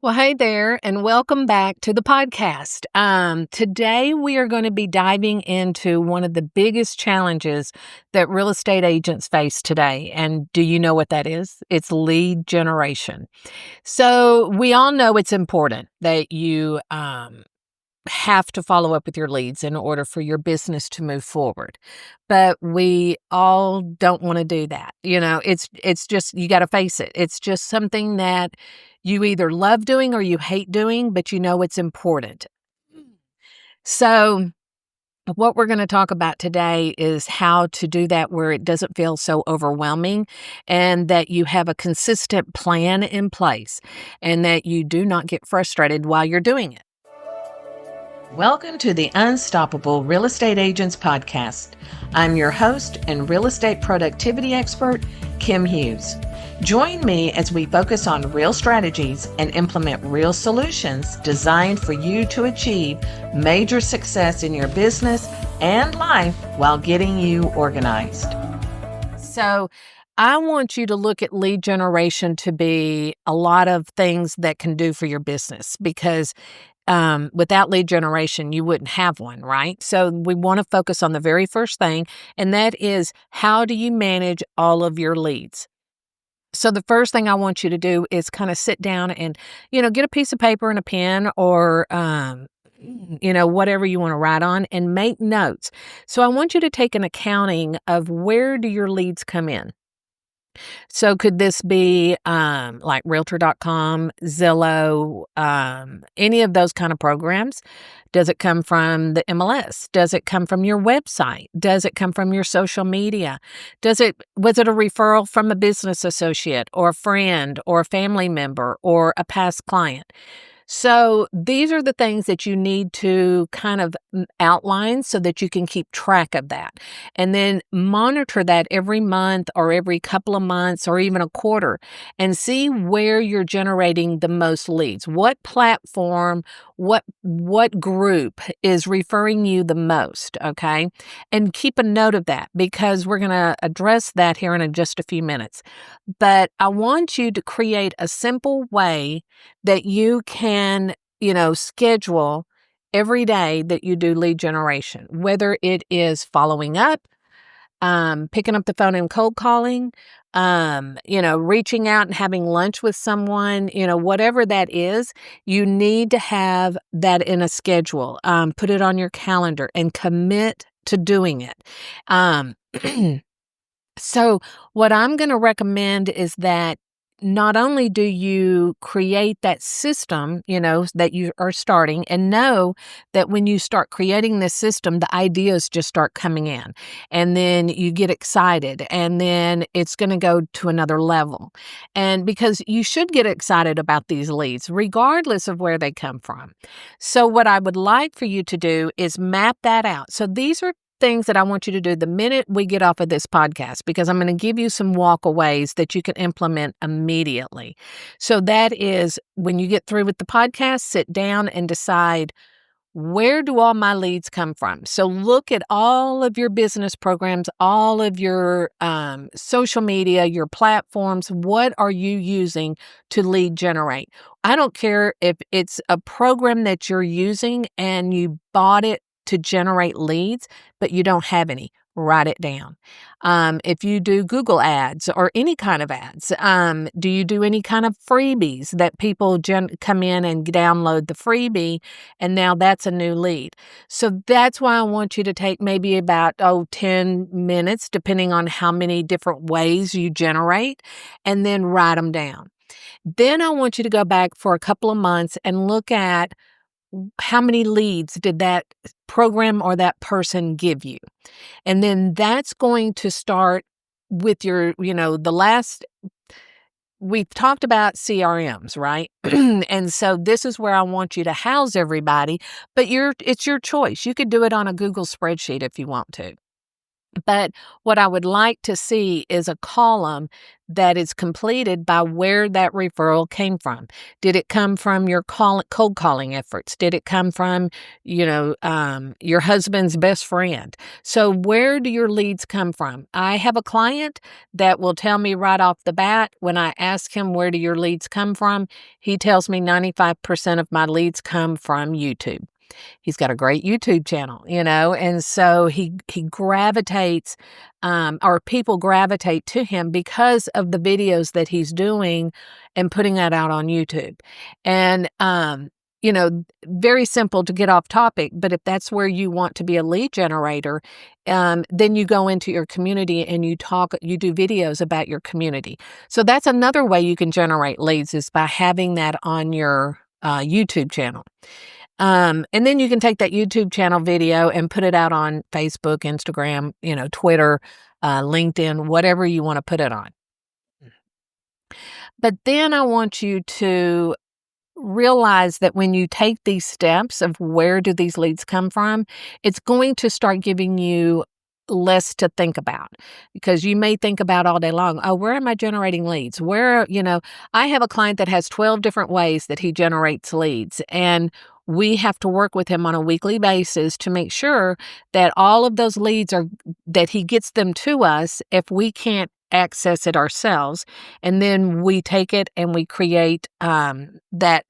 Well, hey there, and welcome back to the podcast. Today, we are going to be diving into one of the biggest challenges that real estate agents face today. And do you know what that is? It's lead generation. So, we all know it's important that you have to follow up with your leads in order for your business to move forward. But we all don't want to do that. It's just you got to face it. It's just something that you either love doing or you hate doing, but you know it's important. So, what we're going to talk about today is how to do that where it doesn't feel so overwhelming and that you have a consistent plan in place and that you do not get frustrated while you're doing it. Welcome to the Unstoppable Real Estate Agents Podcast. I'm your host and real estate productivity expert, Kim Hughes. Join me as we focus on real strategies and implement real solutions designed for you to achieve major success in your business and life while getting you organized. So, I want you to look at lead generation to be a lot of things that can do for your business because without lead generation, you wouldn't have one, right? So we want to focus on the very first thing, and that is how do you manage all of your leads? So the first thing I want you to do is kind of sit down and, get a piece of paper and a pen or, whatever you want to write on and make notes. So I want you to take an accounting of where do your leads come in. So could this be like Realtor.com, Zillow, any of those kind of programs? Does it come from the MLS? Does it come from your website? Does it come from your social media? Was it a referral from a business associate or a friend or a family member or a past client? So these are the things that you need to kind of outline so that you can keep track of that. And then monitor that every month or every couple of months or even a quarter and see where you're generating the most leads. What platform, what group is referring you the most, okay? And keep a note of that because we're going to address that here in just a few minutes. But I want you to create a simple way that you can, schedule every day that you do lead generation, whether it is following up, picking up the phone and cold calling, reaching out and having lunch with someone, whatever that is, you need to have that in a schedule. Put it on your calendar and commit to doing it. So what I'm going to recommend is that not only do you create that system, that you are starting and know that when you start creating this system, the ideas just start coming in and then you get excited and then it's going to go to another level. And because you should get excited about these leads, regardless of where they come from. So what I would like for you to do is map that out. So these are things that I want you to do the minute we get off of this podcast, because I'm going to give you some walkaways that you can implement immediately. So that is when you get through with the podcast, sit down and decide, where do all my leads come from? So look at all of your business programs, all of your social media, your platforms. What are you using to lead generate? I don't care if it's a program that you're using and you bought it to generate leads, but you don't have any. Write it down. If you do Google ads or any kind of ads, do you do any kind of freebies that people come in and download the freebie and now that's a new lead? So that's why I want you to take maybe about 10 minutes, depending on how many different ways you generate, and then write them down. Then I want you to go back for a couple of months and look at how many leads did that program or that person give you? And then that's going to start with your, we've talked about CRMs, right? And so this is where I want you to house everybody, but it's your choice. You could do it on a Google spreadsheet if you want to. But what I would like to see is a column that is completed by where that referral came from. Did it come from your cold calling efforts? Did it come from, your husband's best friend? So where do your leads come from? I have a client that will tell me right off the bat when I ask him, where do your leads come from? He tells me 95% of my leads come from YouTube. He's got a great YouTube channel, and so he gravitates, or people gravitate to him because of the videos that he's doing and putting that out on YouTube. And, very simple to get off topic, but if that's where you want to be a lead generator, then you go into your community and you do videos about your community. So that's another way you can generate leads, is by having that on your YouTube channel. And then you can take that YouTube channel video and put it out on Facebook, Instagram, Twitter, LinkedIn, whatever you want to put it on. But then I want you to realize that when you take these steps of where do these leads come from, it's going to start giving you less to think about, because you may think about all day long, oh, where am I generating leads? I have a client that has 12 different ways that he generates leads, and we have to work with him on a weekly basis to make sure that all of those leads that he gets them to us if we can't access it ourselves. And then we take it and we create that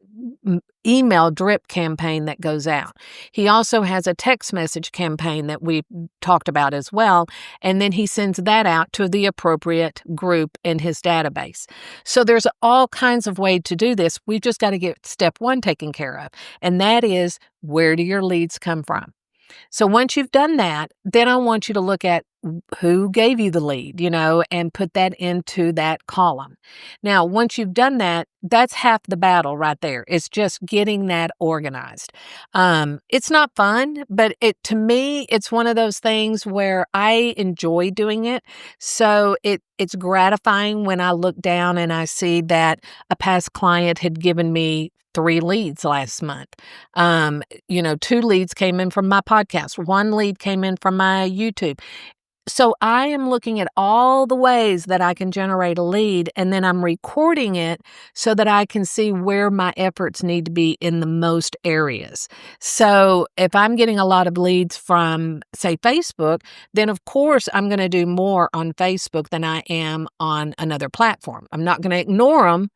email drip campaign that goes out. He also has a text message campaign that we talked about as well. And then he sends that out to the appropriate group in his database. So there's all kinds of ways to do this. We've just got to get step one taken care of. And that is, where do your leads come from? So once you've done that, then I want you to look at who gave you the lead, and put that into that column. Now, once you've done that, that's half the battle right there. It's just getting that organized. It's not fun, but to me, it's one of those things where I enjoy doing it. So it's gratifying when I look down and I see that a past client had given me 3 leads last month. 2 leads came in from my podcast. 1 lead came in from my YouTube. So I am looking at all the ways that I can generate a lead, and then I'm recording it so that I can see where my efforts need to be in the most areas. So if I'm getting a lot of leads from, say, Facebook, then of course I'm going to do more on Facebook than I am on another platform. I'm not going to ignore them,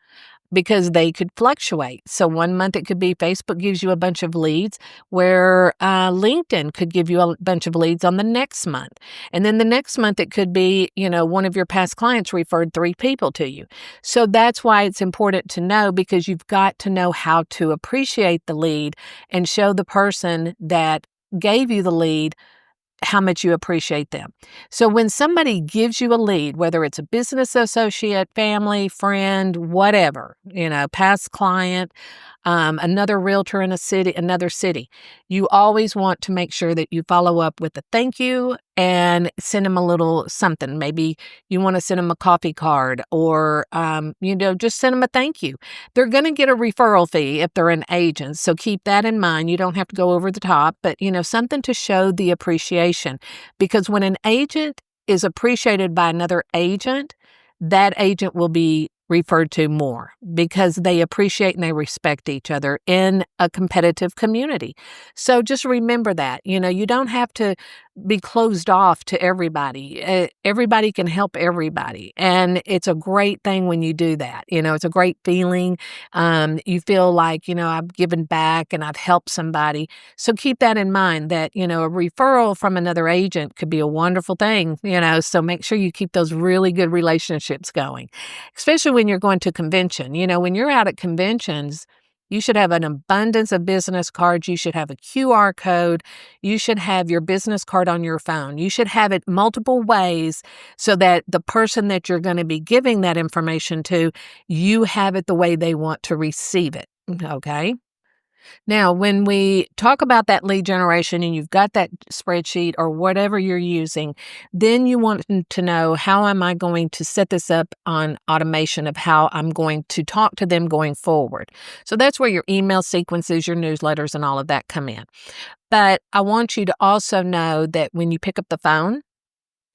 because they could fluctuate. So one month it could be Facebook gives you a bunch of leads, where LinkedIn could give you a bunch of leads on the next month. And then the next month it could be, one of your past clients referred 3 people to you. So that's why it's important to know, because you've got to know how to appreciate the lead and show the person that gave you the lead how much you appreciate them. So when somebody gives you a lead, whether it's a business associate, family, friend, whatever, past client, another realtor in another city, you always want to make sure that you follow up with a thank you and send them a little something. Maybe you want to send them a coffee card, or, just send them a thank you. They're going to get a referral fee if they're an agent. So keep that in mind. You don't have to go over the top, but, something to show the appreciation. Because when an agent is appreciated by another agent, that agent will be referred to more, because they appreciate and they respect each other in a competitive community. So just remember that, you don't have to be closed off to everybody. Everybody can help everybody. And it's a great thing when you do that. It's a great feeling. You feel like, I've given back and I've helped somebody. So keep that in mind, that, a referral from another agent could be a wonderful thing, so make sure you keep those really good relationships going, especially when you're going to convention. When you're out at conventions, you should have an abundance of business cards. You should have a QR code. You should have your business card on your phone. You should have it multiple ways, so that the person that you're going to be giving that information to, you have it the way they want to receive it. Okay? Now, when we talk about that lead generation and you've got that spreadsheet or whatever you're using, then you want to know, how am I going to set this up on automation of how I'm going to talk to them going forward? So that's where your email sequences, your newsletters, and all of that come in. But I want you to also know that when you pick up the phone,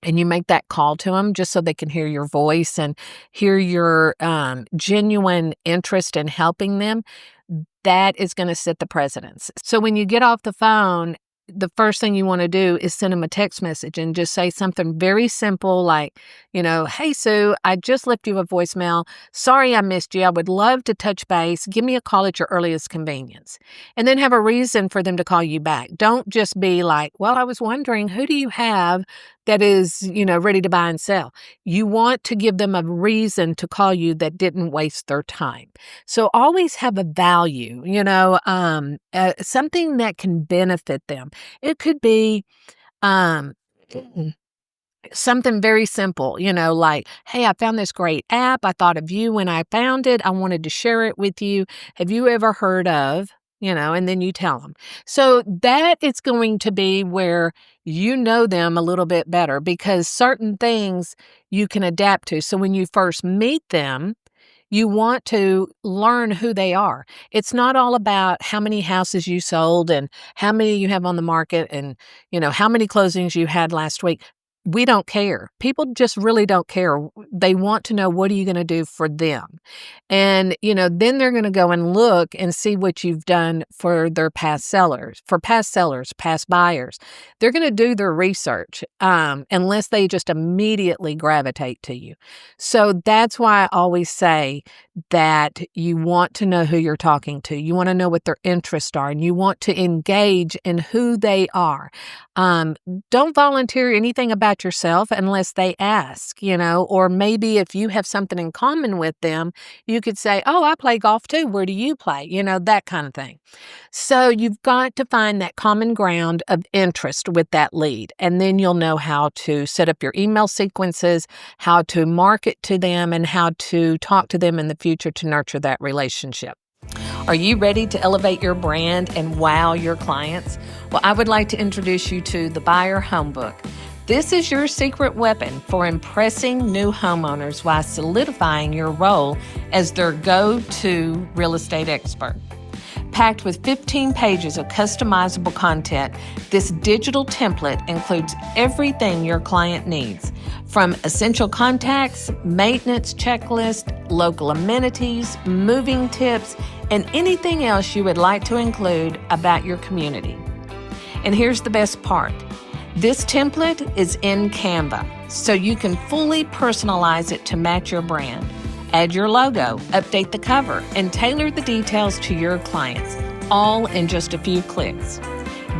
and you make that call to them just so they can hear your voice and hear your genuine interest in helping them, that is going to set the precedence. So when you get off the phone, the first thing you want to do is send them a text message and just say something very simple like, "Hey, Sue, I just left you a voicemail. Sorry I missed you. I would love to touch base. Give me a call at your earliest convenience." And then have a reason for them to call you back. Don't just be like, "Well, I was wondering, who do you have that is, ready to buy and sell?" You want to give them a reason to call you that didn't waste their time. So always have a value, something that can benefit them. It could be um, something very simple, like, "Hey, I found this great app. I thought of you when I found it. I wanted to share it with you. Have you ever heard of?" And then you tell them. So that is going to be where you know them a little bit better because certain things you can adapt to. So when you first meet them, you want to learn who they are. It's not all about how many houses you sold and how many you have on the market and, how many closings you had last week. We don't care. People just really don't care. They want to know, what are you going to do for them? And, then they're going to go and look and see what you've done for their past sellers, past buyers. They're going to do their research unless they just immediately gravitate to you. So that's why I always say that you want to know who you're talking to. You want to know what their interests are, and you want to engage in who they are. Don't volunteer anything about yourself unless they ask, or maybe if you have something in common with them, you could say, "Oh, I play golf too. Where do you play?" That kind of thing. So you've got to find that common ground of interest with that lead, and then you'll know how to set up your email sequences, how to market to them, and how to talk to them in the future to nurture that relationship. Are you ready to elevate your brand and wow your clients? Well, I would like to introduce you to the Buyer Homebook. This is your secret weapon for impressing new homeowners while solidifying your role as their go-to real estate expert. Packed with 15 pages of customizable content, this digital template includes everything your client needs, from essential contacts, maintenance checklist, local amenities, moving tips, and anything else you would like to include about your community. And here's the best part. This template is in Canva, so you can fully personalize it to match your brand. Add your logo, update the cover, and tailor the details to your clients, all in just a few clicks.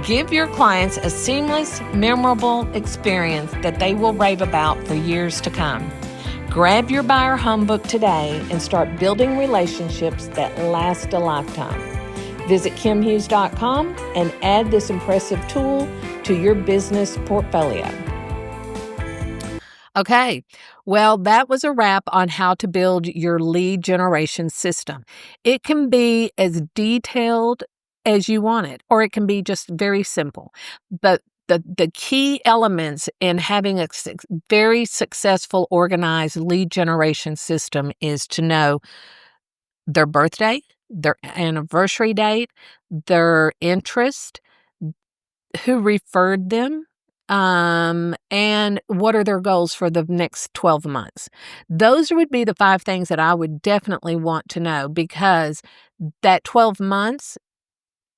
Give your clients a seamless, memorable experience that they will rave about for years to come. Grab your Buyer Homebook today and start building relationships that last a lifetime. Visit kimhughes.com and add this impressive tool to your business portfolio. Okay, well, that was a wrap on how to build your lead generation system. It can be as detailed as you want it, or it can be just very simple. But the key elements in having a very successful, organized lead generation system is to know their birthday, their anniversary date, their interest, who referred them, and what are their goals for the next 12 months. Those would be the 5 things that I would definitely want to know, because that 12 months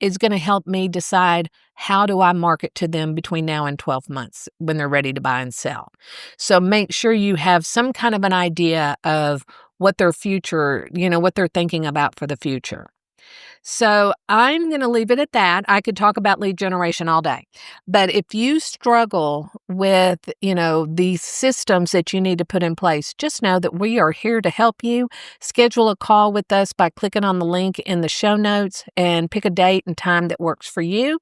is going to help me decide, how do I market to them between now and 12 months when they're ready to buy and sell. So make sure you have some kind of an idea of what their future, what they're thinking about for the future. So I'm going to leave it at that. I could talk about lead generation all day. But if you struggle with, these systems that you need to put in place, just know that we are here to help you. Schedule a call with us by clicking on the link in the show notes and pick a date and time that works for you.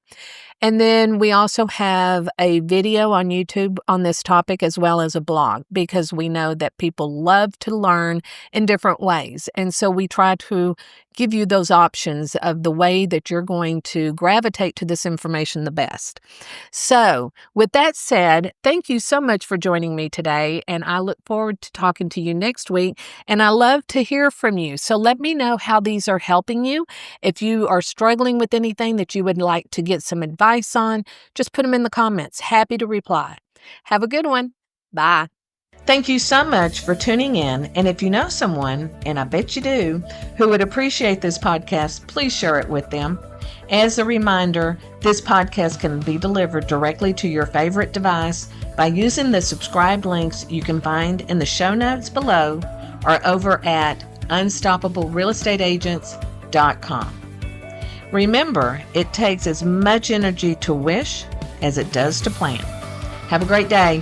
And then we also have a video on YouTube on this topic, as well as a blog, because we know that people love to learn in different ways. And so we try to give you those options of the way that you're going to gravitate to this information the best. So with that said, thank you so much for joining me today, and I look forward to talking to you next week. And I love to hear from you. So let me know how these are helping you. If you are struggling with anything that you would like to get some advice on, just put them in the comments. Happy to reply. Have a good one. Bye. Thank you so much for tuning in. And if you know someone, and I bet you do, who would appreciate this podcast, please share it with them. As a reminder, this podcast can be delivered directly to your favorite device by using the subscribe links you can find in the show notes below or over at unstoppablerealestateagents.com. Remember, it takes as much energy to wish as it does to plan. Have a great day.